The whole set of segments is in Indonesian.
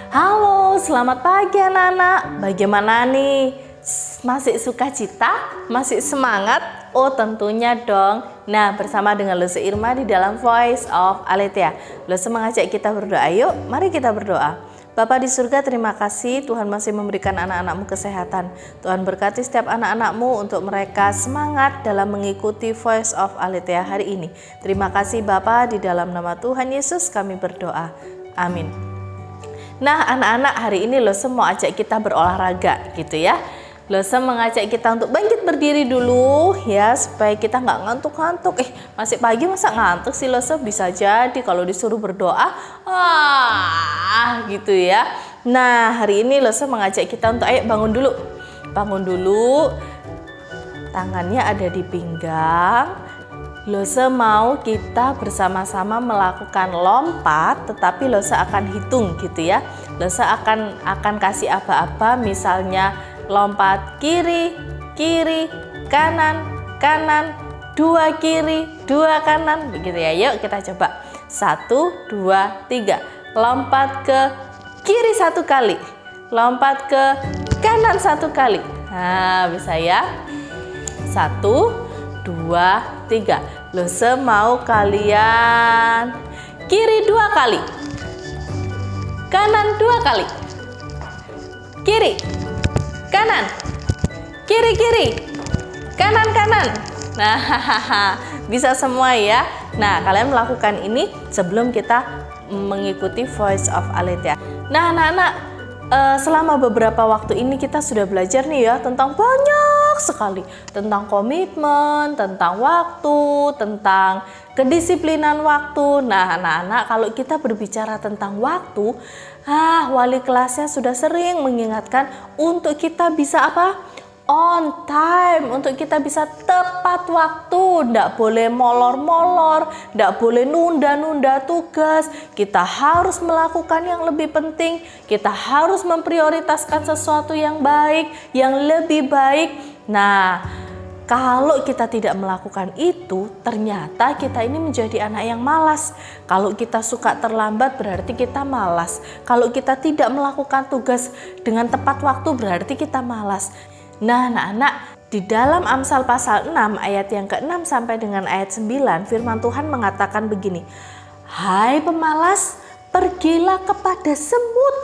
Halo, selamat pagi anak-anak. Bagaimana nih? Masih sukacita? Masih semangat? Oh, tentunya dong. Nah, bersama dengan Luse Irma di dalam Voice of Aletheia. Luse mengajak kita berdoa. Yuk, mari kita berdoa. Bapa di surga, terima kasih Tuhan masih memberikan anak-anak-Mu kesehatan. Tuhan berkati setiap anak-anak-Mu untuk mereka semangat dalam mengikuti Voice of Aletheia hari ini. Terima kasih Bapa, di dalam nama Tuhan Yesus kami berdoa. Amin. Nah, anak-anak, hari ini Lose mau ajak kita berolahraga gitu ya. Lose mengajak kita untuk bangkit berdiri dulu ya, supaya kita nggak ngantuk-ngantuk. Masih pagi masa ngantuk sih Lose? Bisa jadi kalau disuruh berdoa, gitu ya. Nah, hari ini Lose mengajak kita untuk ayo bangun dulu. Bangun dulu, tangannya ada di pinggang. Lose mau kita bersama-sama melakukan lompat, tetapi Lose akan hitung gitu ya. Lose akan kasih aba-aba, misalnya lompat kiri, kiri, kanan, kanan, 2 kiri, 2 kanan, begitu ya. Yuk kita coba. 1, 2, 3. Lompat ke kiri 1 kali, lompat ke kanan 1 kali. Nah, bisa ya. 1, 2, 3. Lose mau kalian kiri 2 kali, kanan 2 kali, kiri, kanan, kiri, kiri, kanan, kanan. Nah, bisa semua ya. Nah, kalian melakukan ini sebelum kita mengikuti Voice of Aletheia. Nah, anak-anak, selama beberapa waktu ini kita sudah belajar nih ya tentang banyak sekali, tentang komitmen, tentang waktu, tentang kedisiplinan waktu. Nah, anak-anak, kalau kita berbicara tentang waktu, wali kelasnya sudah sering mengingatkan untuk kita bisa apa? On time, untuk kita bisa tepat waktu, tidak boleh molor-molor, tidak boleh nunda-nunda tugas. Kita harus melakukan yang lebih penting, kita harus memprioritaskan sesuatu yang baik, yang lebih baik. Nah, kalau kita tidak melakukan itu, ternyata kita ini menjadi anak yang malas. Kalau kita suka terlambat, berarti kita malas. Kalau kita tidak melakukan tugas dengan tepat waktu, berarti kita malas. Nah, anak-anak, di dalam Amsal pasal 6 ayat yang ke-6 sampai dengan ayat 9, firman Tuhan mengatakan begini. Hai pemalas, pergilah kepada semut.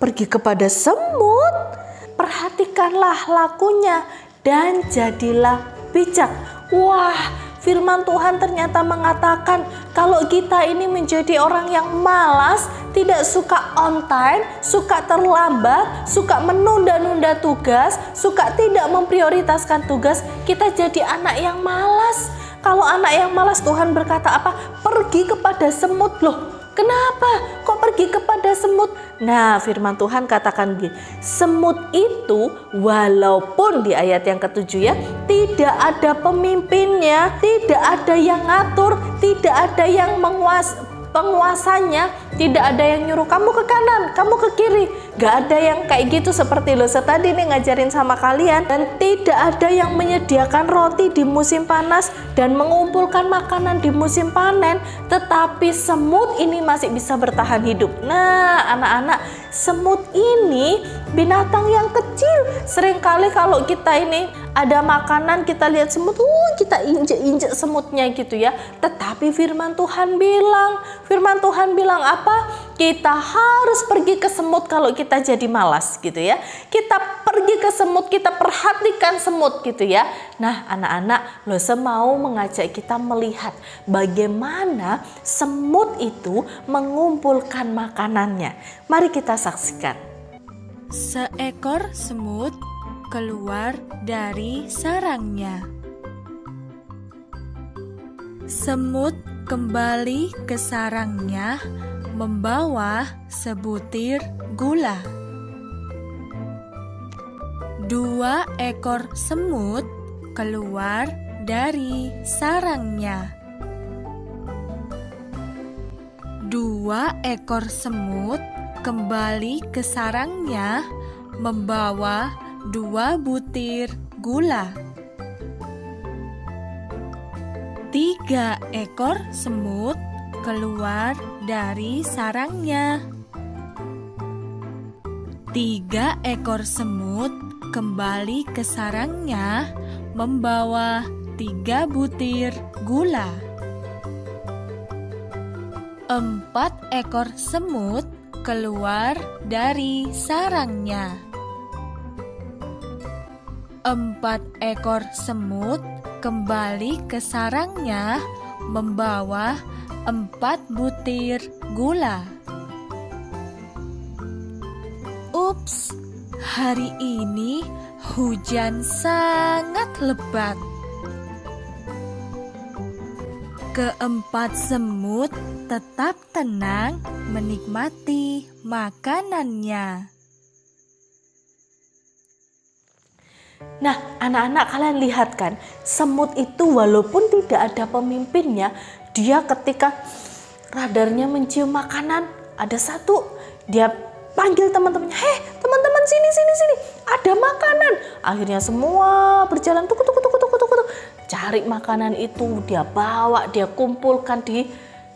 Pergi kepada semut? Perhatikanlah lakunya dan jadilah bijak. Wah, firman Tuhan ternyata mengatakan kalau kita ini menjadi orang yang malas, tidak suka on time, suka terlambat, suka menunda-nunda tugas, suka tidak memprioritaskan tugas, kita jadi anak yang malas. Kalau anak yang malas, Tuhan berkata apa? Pergi kepada semut. Loh, kenapa? Kok pergi kepada semut? Nah, firman Tuhan katakan begini, semut itu walaupun di ayat yang ke-7 ya, tidak ada pemimpinnya, tidak ada yang ngatur, tidak ada yang penguasanya, tidak ada yang nyuruh kamu ke kanan, kamu ke kiri. Gak ada yang kayak gitu seperti Luse tadi nih ngajarin sama kalian. Dan tidak ada yang menyediakan roti di musim panas dan mengumpulkan makanan di musim panen. Tetapi semut ini masih bisa bertahan hidup. Nah, anak-anak, semut ini binatang yang kecil. Seringkali kalau kita ini ada makanan, kita lihat semut, kita injek-injek semutnya gitu ya. Tetapi firman Tuhan bilang apa? Kita harus pergi ke semut kalau kita jadi malas gitu ya. Kita pergi ke semut, kita perhatikan semut gitu ya. Nah, anak-anak, Luse mau mengajak kita melihat bagaimana semut itu mengumpulkan makanannya. Mari kita saksikan. Seekor semut keluar dari sarangnya. Semut kembali ke sarangnya membawa sebutir gula. 2 ekor semut keluar dari sarangnya. 2 ekor semut kembali ke sarangnya membawa 2 butir gula. 3 ekor semut keluar dari sarangnya. 3 ekor semut kembali ke sarangnya membawa 3 butir gula. 4 ekor semut keluar dari sarangnya. 4 ekor semut kembali ke sarangnya membawa 4 butir gula. Ups, hari ini hujan sangat lebat. Keempat semut tetap tenang menikmati makanannya. Nah, anak-anak kalian lihat kan, semut itu walaupun tidak ada pemimpinnya, dia ketika radarnya mencium makanan, ada satu, dia panggil teman-temannya, "Hei, teman-teman sini, ada makanan." Akhirnya semua berjalan tuk, cari makanan itu, dia bawa, dia kumpulkan di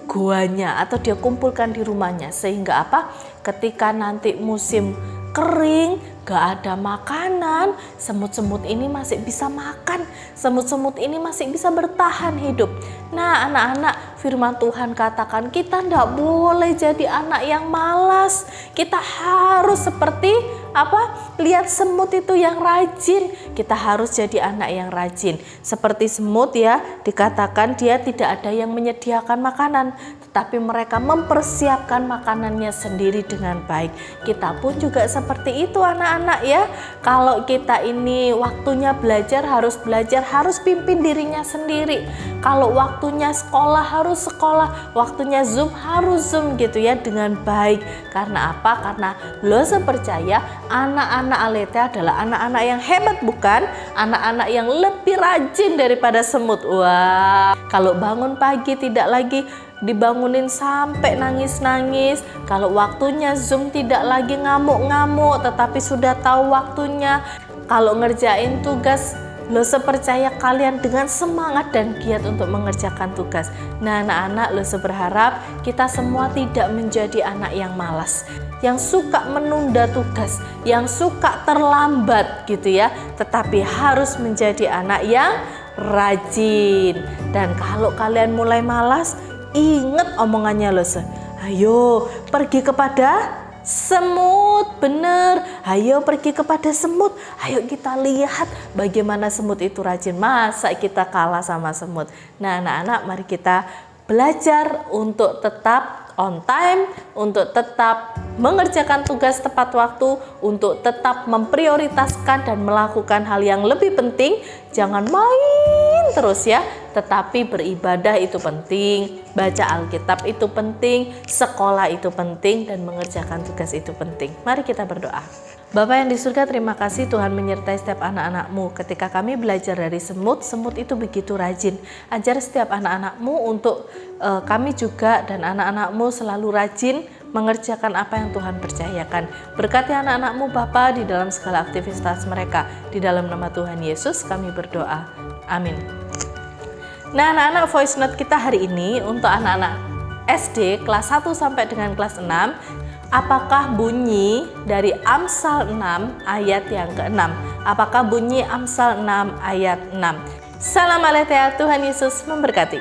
goanya atau dia kumpulkan di rumahnya, sehingga apa? Ketika nanti musim kering, gak ada makanan, semut-semut ini masih bisa makan, semut-semut ini masih bisa bertahan hidup. Nah, anak-anak, firman Tuhan katakan kita ndak boleh jadi anak yang malas. Kita harus seperti apa? Lihat semut itu yang rajin. Kita harus jadi anak yang rajin. Seperti semut ya, dikatakan dia tidak ada yang menyediakan makanan, tetapi mereka mempersiapkan makanannya sendiri dengan baik. Kita pun juga seperti itu anak-anak ya. Kalau kita ini waktunya belajar, harus pimpin dirinya sendiri. Kalau waktunya sekolah harus sekolah, waktunya Zoom harus Zoom gitu ya, dengan baik. Karena apa? Karena Lose percaya anak-anak Alethea adalah anak-anak yang hebat, bukan? Anak-anak yang lebih rajin daripada semut. Wah, kalau bangun pagi tidak lagi dibangunin sampai nangis-nangis. Kalau waktunya Zoom tidak lagi ngamuk-ngamuk, tetapi sudah tahu waktunya. Kalau ngerjain tugas, Lose percaya kalian dengan semangat dan giat untuk mengerjakan tugas. Nah, anak-anak, Lose berharap kita semua tidak menjadi anak yang malas, yang suka menunda tugas, yang suka terlambat gitu ya, tetapi harus menjadi anak yang rajin. Dan kalau kalian mulai malas, ingat omongannya Lose. Ayo pergi kepada semut, bener. Ayo pergi kepada semut. Ayo kita lihat bagaimana semut itu rajin. Masa kita kalah sama semut? Nah, anak-anak, mari kita belajar untuk tetap on time, untuk tetap mengerjakan tugas tepat waktu, untuk tetap memprioritaskan dan melakukan hal yang lebih penting. Jangan main terus ya, tetapi beribadah itu penting, baca Alkitab itu penting, sekolah itu penting, dan mengerjakan tugas itu penting. Mari kita berdoa. Bapa yang di surga, terima kasih Tuhan menyertai setiap anak-anak-Mu. Ketika kami belajar dari semut, semut itu begitu rajin. Ajar setiap anak-anak-Mu untuk kami juga dan anak-anak-Mu selalu rajin mengerjakan apa yang Tuhan percayakan. Berkati anak-anak-Mu Bapa di dalam segala aktivitas mereka. Di dalam nama Tuhan Yesus kami berdoa. Amin. Nah, anak-anak, voice note kita hari ini untuk anak-anak SD kelas 1 sampai dengan kelas 6. Apakah bunyi dari Amsal 6 ayat yang ke-6? Apakah bunyi Amsal 6 ayat 6? Salam Alethea, Tuhan Yesus memberkati.